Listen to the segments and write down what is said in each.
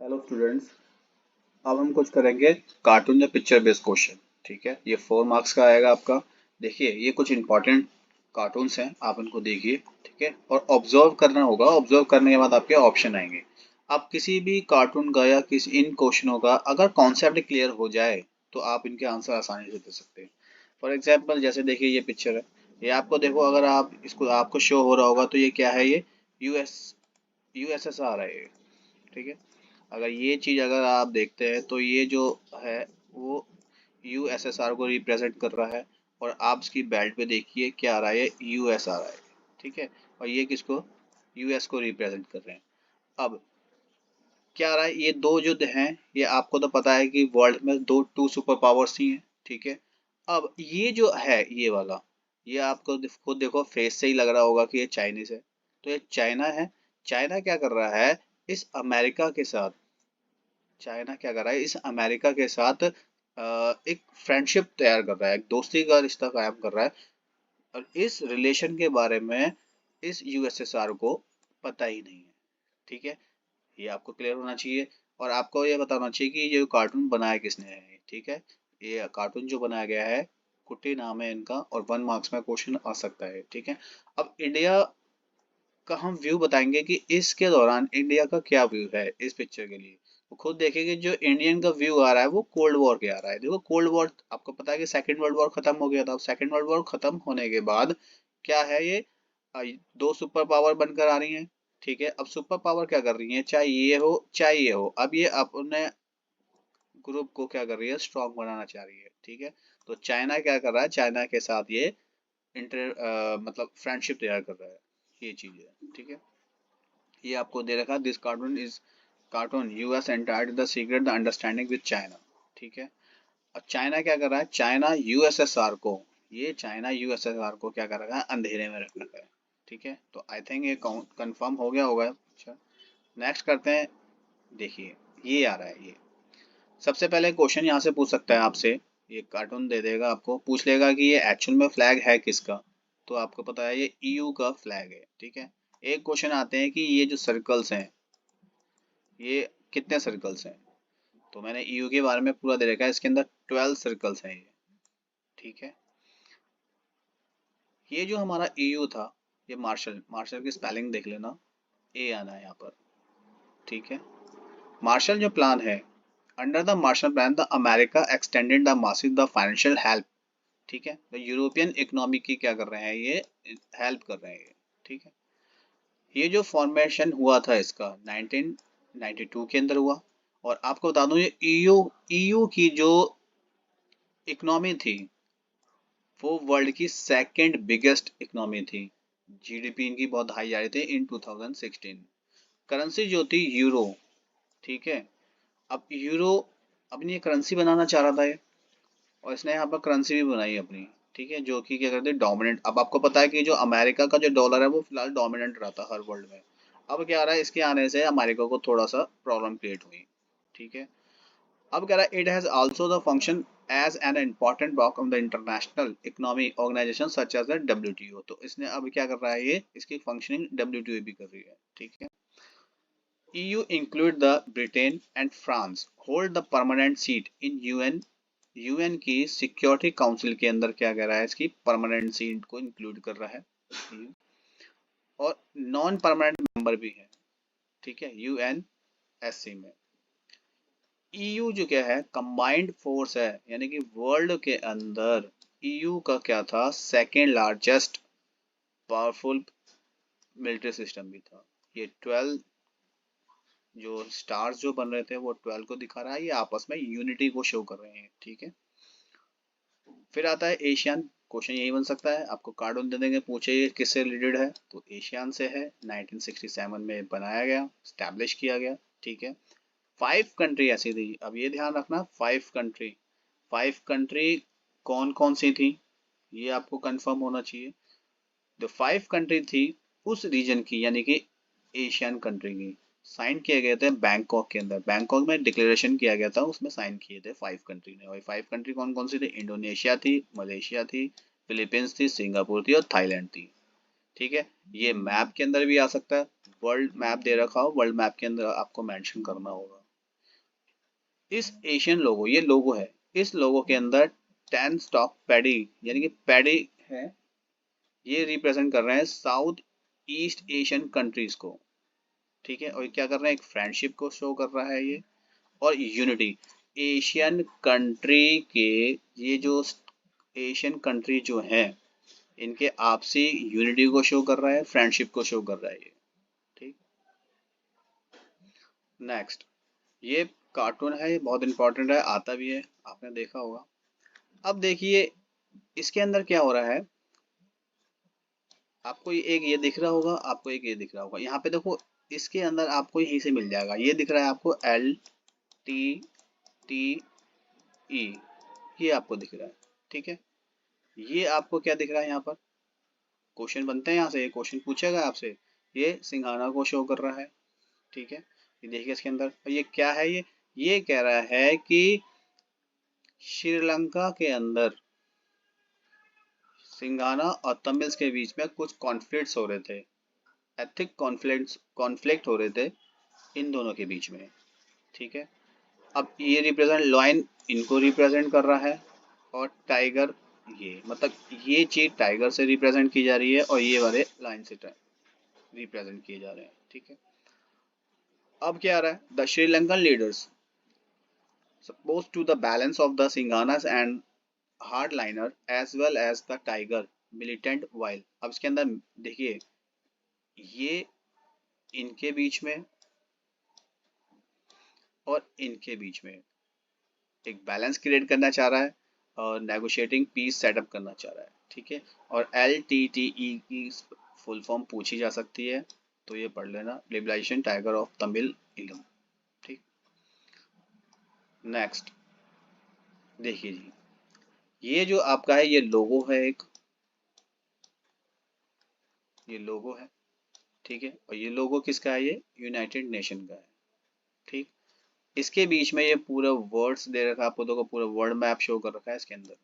Hello students. अब हम कुछ करेंगे कार्टून या पिक्चर बेस्ड क्वेश्चन। ठीक है, ये 4 मार्क्स का आएगा आपका। देखिए, ये कुछ इंपॉर्टेंट कार्टून्स हैं, आप इनको देखिए। ठीक है, और ऑब्जर्व करना होगा। ऑब्जर्व करने के बाद आपके ऑप्शन आएंगे। आप किसी भी कार्टून का या किसी इन क्वेश्चनों का अगर कॉन्सेप्ट क्लियर हो जाए तो आप इनके आंसर आसानी से दे सकते हैं। फॉर एग्जाम्पल, जैसे देखिए ये पिक्चर है। ये आपको देखो, अगर आप इसको आपको शो हो रहा होगा तो ये क्या है? ये यूएस यूएसएसआर है ये। ठीक है, अगर ये चीज अगर आप देखते हैं तो ये जो है वो यूएसएसआर को रिप्रेजेंट कर रहा है। और आप इसकी बेल्ट पे देखिए क्या आ रहा है, यूएस आ रहा है। ठीक है, और ये किसको? यूएस को रिप्रेजेंट कर रहे हैं। अब क्या आ रहा है, ये दो जो हैं, ये आपको तो पता है कि वर्ल्ड में दो टू सुपर पावर्स ही हैं। ठीक है, अब ये जो है ये वाला, ये आपको खुद देखो फेस से ही लग रहा होगा कि ये चाइनीज है। तो ये चाइना है। चाइना क्या कर रहा है इस अमेरिका के साथ? चाइना क्या कर रहा है इस अमेरिका के साथ एक फ्रेंडशिप तैयार कर रहा है, एक दोस्ती का रिश्ता कायम कर रहा है। और इस रिलेशन के बारे में इस यूएसएसआर को पता ही नहीं है। ठीक है, ये आपको क्लियर होना चाहिए। और आपको ये बताना चाहिए कि ये कार्टून बनाया किसने है। ठीक है, ये कार्टून जो बनाया गया है, कुट्टी नाम है इनका, और 1 मार्क्स में क्वेश्चन आ सकता है। ठीक है, अब इंडिया का हम व्यू बताएंगे कि इसके दौरान इंडिया का क्या व्यू है इस पिक्चर के लिए। तो खुद देखेंगे जो इंडियन का व्यू आ रहा है वो कोल्ड वॉर के आ रहा है। देखो, कोल्ड वॉर आपको पता है कि सेकंड वर्ल्ड वॉर खत्म हो गया था। सेकंड वर्ल्ड वॉर खत्म होने के बाद क्या है ये, दो सुपर पावर बनकर आ रही हैं। ठीक है, अब सुपर पावर क्या कर रही है, चाहे ये हो चाहे ये हो, अब ये अपने ग्रुप को क्या कर रही है, स्ट्रॉन्ग बनाना चाह रही है। ठीक है, तो चाइना क्या कर रहा है, चाइना के साथ ये मतलब फ्रेंडशिप तैयार कर रहा है। ये चीज है। ठीक है, ये आपको दे रखा, this cartoon is cartoon US entire the secret the understanding with China. ठीक है, अब चाइना क्या कर रहा है, चाइना यूएसएसआर को, ये चाइना यूएसएसआर को क्या कर रखा है, अंधेरे में रख रखा है। ठीक है, तो आई थिंक ये कंफर्म हो गया होगा। अच्छा, नेक्स्ट करते हैं। देखिए, ये आ रहा है ये। सबसे पहले क्वेश्चन यहाँ से पूछ सकता है आपसे। ये कार्टून दे देगा, आपको पूछ लेगा कि ये एक्चुअल में फ्लैग है किसका। तो आपको पता है ये ईयू का फ्लैग है। ठीक है, एक क्वेश्चन आते हैं कि ये जो सर्कल्स हैं, ये कितने सर्कल्स हैं। तो मैंने ईयू के बारे में पूरा दे रखा है, इसके अंदर 12 सर्कल्स हैं ये। ठीक है, ये जो हमारा ईयू था, ये मार्शल मार्शल की स्पेलिंग देख लेना, ए आना है यहाँ पर। ठीक है, मार्शल जो प्लान है, under the Marshall plan the America extended the massive the financial help. ठीक है, तो यूरोपियन इकोनॉमी की क्या कर रहे हैं ये, हेल्प कर रहे हैं ये। ठीक है, ये जो फॉर्मेशन हुआ था इसका 1992 के अंदर हुआ। और आपको बता दूं ये ईयू ईयू की जो इकोनॉमी थी वो वर्ल्ड की सेकंड बिगेस्ट इकोनॉमी थी। जीडीपी इनकी बहुत हाई जा रही थी इन 2016। करेंसी जो थी यूरो। ठीक है, अब यूरो अपनी करेंसी बनाना चाह रहा था ये, और इसने यहाँ पर करेंसी भी बनाई अपनी। ठीक है, जो कि क्या करते हैं, डोमिनेंट। अब आपको पता है कि जो अमेरिका का जो डॉलर है वो फिलहाल डोमिनेंट रहता है हर वर्ल्ड में। अब क्या आ रहा है, इसके आने से अमेरिका को थोड़ा सा प्रॉब्लम क्रिएट हुई। ठीक है, अब कह रहा है it has also the function as an important block of the international economy organisation such as the WTO. तो इसने अब क्या कर रहा है, ये इसकी फंक्शनिंग डब्ल्यूटीओ भी कर रही है। ठीक है, EU include the Britain and France hold the permanent seat in UN। UN की सिक्योरिटी काउंसिल के अंदर क्या कह रहा है, इसकी परमानेंट सीट को इंक्लूड कर रहा है। और नॉन परमानेंट मेंबर भी है। ठीक है, यूएनएससी में। ईयू जो क्या है, कंबाइंड फोर्स है, यानी कि वर्ल्ड के अंदर ईयू का क्या था, second largest powerful military system भी था। ये 12 जो स्टार्स जो बन रहे थे वो 12 को दिखा रहा है, ये आपस में यूनिटी को शो कर रहे हैं। ठीक है, फिर आता है एशियन। क्वेश्चन यही बन सकता है, आपको कार्टून दे देंगे, पूछे ये किससे रिलेटेड है, तो एशियन से है। 1967 में बनाया गया, स्टैब्लिश किया गया। ठीक है, 5 कंट्री ऐसी थी। अब ये ध्यान रखना, 5 कंट्री कौन कौन सी थी, ये आपको कंफर्म होना चाहिए। जो 5 कंट्री थी उस रीजन की, यानी कि एशियन कंट्री की, साइन किए गए थे बैंकॉक के अंदर। बैंकॉक में डिक्लेरेशन किया गया था, उसमें साइन किए थे 5 कंट्री ने। और 5 कंट्री कौन कौन सी थी, इंडोनेशिया थी, मलेशिया थी, फिलीपींस थी, सिंगापुर थी और थाईलैंड थी। ठीक है, ये मैप के अंदर भी आ सकता है, वर्ल्ड मैप दे रखा हो, वर्ल्ड मैप के अंदर आपको मेंशन करना होगा। इस एशियन लोगो, ये लोगो है, इस लोगो के अंदर 10 स्टॉक पैडी, यानी कि पैडी है, ये रिप्रेजेंट कर रहे हैं साउथ ईस्ट एशियन कंट्रीज को, ठीक है। और क्या कर रहे हैं, एक फ्रेंडशिप को शो कर रहा है ये, और यूनिटी, एशियन कंट्री के, ये जो एशियन कंट्री जो है इनके आपसी यूनिटी को शो कर रहा है, फ्रेंडशिप को शो कर रहा है ये, ठीक। नेक्स्ट, ये कार्टून है, ये बहुत इंपॉर्टेंट है, आता भी है, आपने देखा होगा। अब देखिए इसके अंदर क्या हो रहा है, आपको एक ये दिख रहा होगा, आपको एक ये दिख रहा होगा, यहाँ पे देखो, इसके अंदर आपको यहीं से मिल जाएगा, ये दिख रहा है आपको LTTE, ये आपको दिख रहा है, ठीक है। ये आपको क्या दिख रहा है, यहाँ पर क्वेश्चन बनते हैं, यहाँ से ये क्वेश्चन पूछेगा आपसे, ये सिंघाना को शो कर रहा है, ठीक है। ये देखिए इसके अंदर, और ये क्या है, ये कह रहा है कि श्रीलंका के अंदर सिंघाना और तमिल्स के बीच में कुछ कॉन्फ्लिक्ट्स हो रहे थे, एथिक कॉन्फ्लिक्ट हो रहे थे इन दोनों के बीच में, ठीक है। अब ये रिप्रेजेंट लॉयन इनको रिप्रेजेंट कर रहा है, और टाइगर, ये मतलब ये चीज टाइगर से रिप्रेजेंट की जा रही है, और ये वाले लाइन से रिप्रेजेंट किए जा रहे हैं, ठीक है। अब क्या आ रहा है, the Sri Lankan leaders supposed to the balance of the Singhanas and hardliner as well as the tiger militant while, अब इसके अंदर देखिए ये इनके बीच में और इनके बीच में एक बैलेंस क्रिएट करना चाह रहा है, और नेगोशिएटिंग पीस सेटअप करना चाह रहा है, ठीक है। और LTTE की फुल फॉर्म पूछी जा सकती है, तो ये पढ़ लेना, लिबरेशन टाइगर ऑफ तमिल इलम, ठीक। नेक्स्ट देखिए जी, ये जो आपका है ये लोगो है, एक ये लोगो है, ठीक है। और ये लोगो किसका है, ये यूनाइटेड नेशन का है, ठीक। इसके बीच में ये पूरा वर्ड्स दे रखा है आपको, देखो पूरा वर्ड मैप शो कर रखा है इसके अंदर,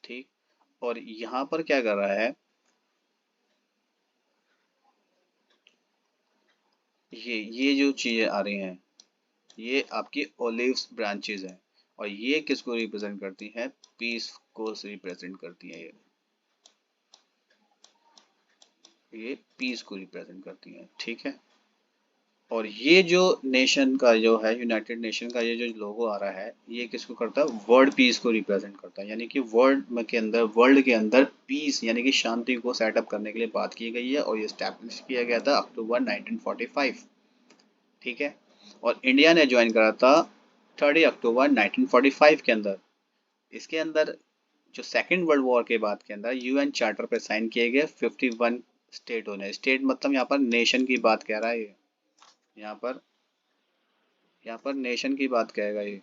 ठीक। और यहाँ पर क्या कर रहा है, ये जो चीजें आ रही हैं ये आपकी ओलिव्स ब्रांचेस हैं, और ये किसको रिप्रेजेंट करती हैं, पीस को रिप्रेजेंट करती हैं, ये पीस को रिप्रेजेंट करती हैं, ठीक है। और ये जो नेशन का जो है, यूनाइटेड नेशन का ये जो लोगो आ रहा है, ये किसको करता है, वर्ल्ड पीस को रिप्रेजेंट करता है, यानी कि वर्ल्ड के अंदर पीस यानी कि शांति को सेटअप करने के लिए बात की गई है, और ये स्टैब्लिश किया गया था अक्टूबर 1945, ठीक है। और इंडिया ने ज्वाइन करा था 30 अक्टूबर 1945 के अंदर। इसके अंदर जो सेकेंड वर्ल्ड वॉर के बाद के अंदर UN चार्टर पे साइन किए गए 51 स्टेट होने, स्टेट मतलब यहाँ पर नेशन की बात कह रहा है ये, यहाँ पर नेशन की बात कहेगा ये,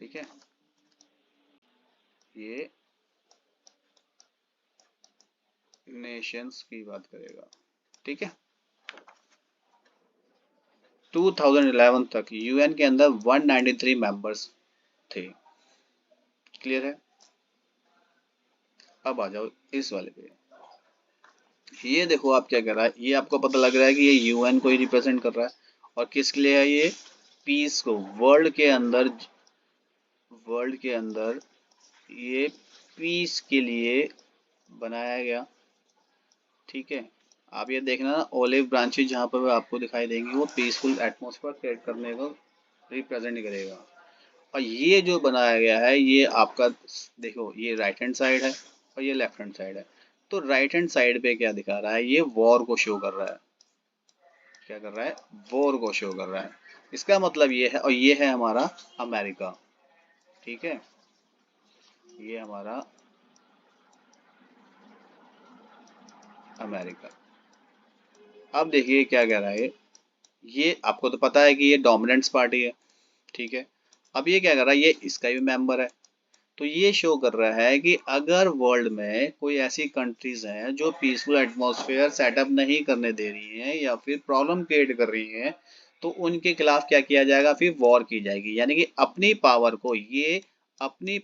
ठीक है। ये नेशंस की बात करेगा, ठीक है। 2011 तक UN के अंदर 193 मेंबर्स थे, क्लियर है। अब आ जाओ इस वाले पे, ये देखो आप क्या कर रहा है, ये आपको पता लग रहा है कि ये UN को ही रिप्रेजेंट कर रहा है, और किसके लिए है, ये पीस को, वर्ल्ड के अंदर ये पीस के लिए बनाया गया, ठीक है। आप ये देखना ना, ओलिव ब्रांचेज जहाँ पर आपको दिखाई देंगी वो पीसफुल एटमॉस्फेयर क्रिएट करने को रिप्रेजेंट करेगा। और ये जो बनाया गया है ये आपका, देखो ये राइट हैंड साइड है और ये लेफ्ट हैंड साइड है, तो राइट हैंड साइड पे क्या दिखा रहा है, ये वॉर को शो कर रहा है, क्या कर रहा है, वॉर को शो कर रहा है। इसका मतलब ये है, और ये है हमारा अमेरिका, ठीक है, ये हमारा अमेरिका। अब देखिए क्या कह रहा है, ये आपको तो पता है कि ये डोमिनेंट्स पार्टी है, ठीक है। अब ये क्या कर रहा है, ये इसका भी मेंबर है, तो ये शो कर रहा है कि अगर वर्ल्ड में कोई ऐसी कंट्रीज हैं जो पीसफुल एटमॉस्फेयर सेटअप नहीं करने दे रही हैं या फिर प्रॉब्लम क्रिएट कर रही हैं, तो उनके खिलाफ क्या किया जाएगा, फिर वॉर की जाएगी, यानी कि अपनी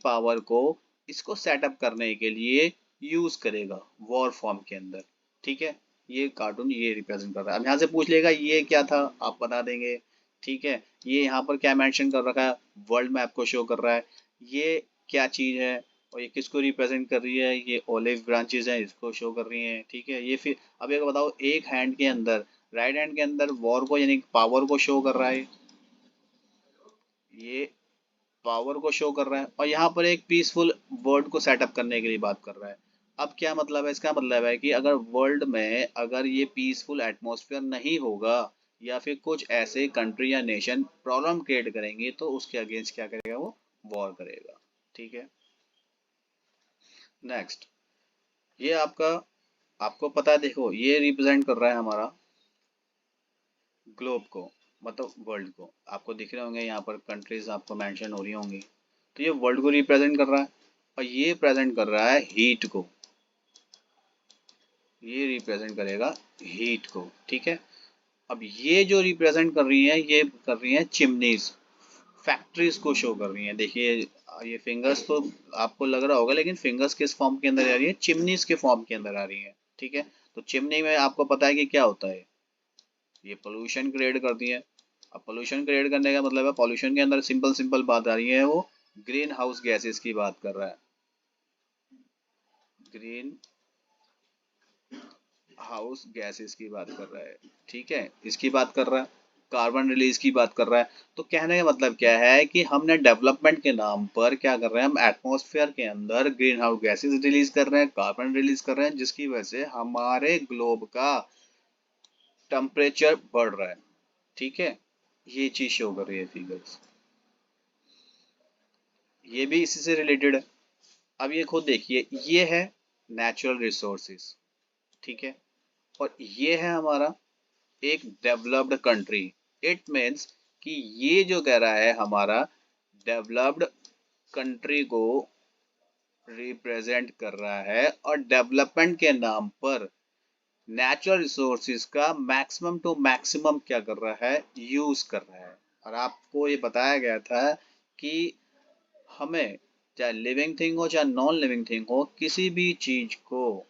पावर को इसको सेटअप करने के लिए यूज करेगा वॉर फॉर्म के अंदर, ठीक है। ये कार्टून ये रिप्रेजेंट कर रहा है। अब यहाँ से पूछ लेगा ये क्या था, आप बता देंगे ठीक है। ये यहाँ पर क्या मेंशन कर रखा है, वर्ल्ड मैप को शो कर रहा है। ये क्या चीज है और ये किसको रिप्रेजेंट कर रही है, ये ओलिव ब्रांचेस हैं, इसको शो कर रही हैं। ठीक है, ये फिर अब एक बताओ, एक हैंड के अंदर, राइट हैंड के अंदर वॉर को यानी पावर को शो कर रहा है, ये पावर को शो कर रहा है, और यहाँ पर एक पीसफुल वर्ल्ड को सेटअप करने के लिए बात कर रहा है। अब क्या मतलब है, इसका मतलब है कि अगर वर्ल्ड में अगर ये पीसफुल एटमॉस्फेयर नहीं होगा या फिर कुछ ऐसे कंट्री या नेशन प्रॉब्लम क्रिएट करेंगे तो उसके अगेंस्ट क्या करेगा, वो वॉर करेगा। ठीक है। नेक्स्ट, ये आपका, आपको पता है, देखो ये रिप्रेजेंट कर रहा है हमारा ग्लोब को, मतलब वर्ल्ड को। आपको दिख रहे होंगे यहाँ पर कंट्रीज आपको मेंशन हो रही होंगी, तो ये वर्ल्ड को रिप्रेजेंट कर रहा है। और ये प्रेजेंट कर रहा है हीट को, ये रिप्रेजेंट करेगा हीट को। ठीक है। अब ये जो रिप्रेजेंट कर रही है, ये कर रही है चिमनीज, फैक्ट्रीज को शो कर रही है। देखिए ये फिंगर्स तो आपको लग रहा होगा, लेकिन फिंगर्स किस फॉर्म के अंदर आ रही है, चिमनीज के फॉर्म के अंदर आ रही है। ठीक है। तो चिमनी में आपको पता है कि क्या होता है, ये पोल्यूशन क्रिएट करती है। अब पोल्यूशन क्रिएट करने का मतलब है, पोल्यूशन के अंदर सिंपल सिंपल बात आ रही है, वो ग्रीन हाउस गैसेस की बात कर रहा है, ग्रीन हाउस गैसेस की बात कर रहा है। ठीक है, इसकी बात कर रहा है, कार्बन रिलीज की बात कर रहा है। तो कहने का मतलब क्या है कि हमने डेवलपमेंट के नाम पर क्या कर रहे हैं, हम एटमॉस्फेयर के अंदर ग्रीन हाउस गैसेस रिलीज कर रहे हैं, कार्बन रिलीज कर रहे हैं, जिसकी वजह से हमारे ग्लोब का टेम्परेचर बढ़ रहा है। ठीक है, ये चीज शो कर रही है फिगर्स, ये भी इसी से रिलेटेड है। अब ये खुद देखिए, ये है नेचुरल रिसोर्सेज, ठीक है, और ये है हमारा एक डेवलप्ड कंट्री। इट मीन्स कि ये जो कह रहा है हमारा डेवलप्ड कंट्री को रिप्रेजेंट कर रहा है, और डेवलपमेंट के नाम पर नेचुरल रिसोर्सेज का मैक्सिमम टू मैक्सिमम क्या कर रहा है, यूज कर रहा है। और आपको ये बताया गया था कि हमें चाहे लिविंग थिंग हो चाहे नॉन लिविंग थिंग हो, किसी भी चीज को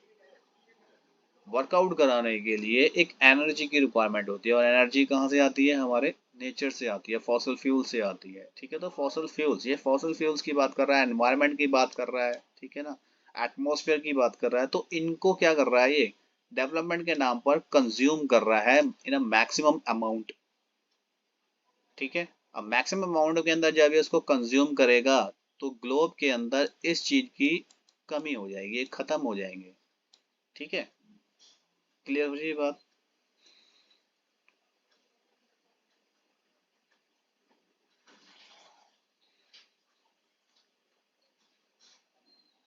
वर्कआउट कराने के लिए एक एनर्जी की रिक्वायरमेंट होती है, और एनर्जी कहाँ से आती है, हमारे नेचर से आती है, फॉसल फ्यूल से आती है। ठीक है, तो फॉसल फ्यूल्स, ये फॉसल फ्यूल्स की बात कर रहा है, एनवायरनमेंट की बात कर रहा है, ठीक है ना, एटमॉस्फेयर की बात कर रहा है। तो इनको क्या कर रहा है, ये डेवलपमेंट के नाम पर कंज्यूम कर रहा है इन अ मैक्सिमम अमाउंट। ठीक है, अब मैक्सिमम अमाउंट के अंदर जब ये इसको कंज्यूम करेगा तो ग्लोब के अंदर इस चीज की कमी हो जाएगी, खत्म हो जाएंगे। ठीक है, क्लियर हो रही है बात।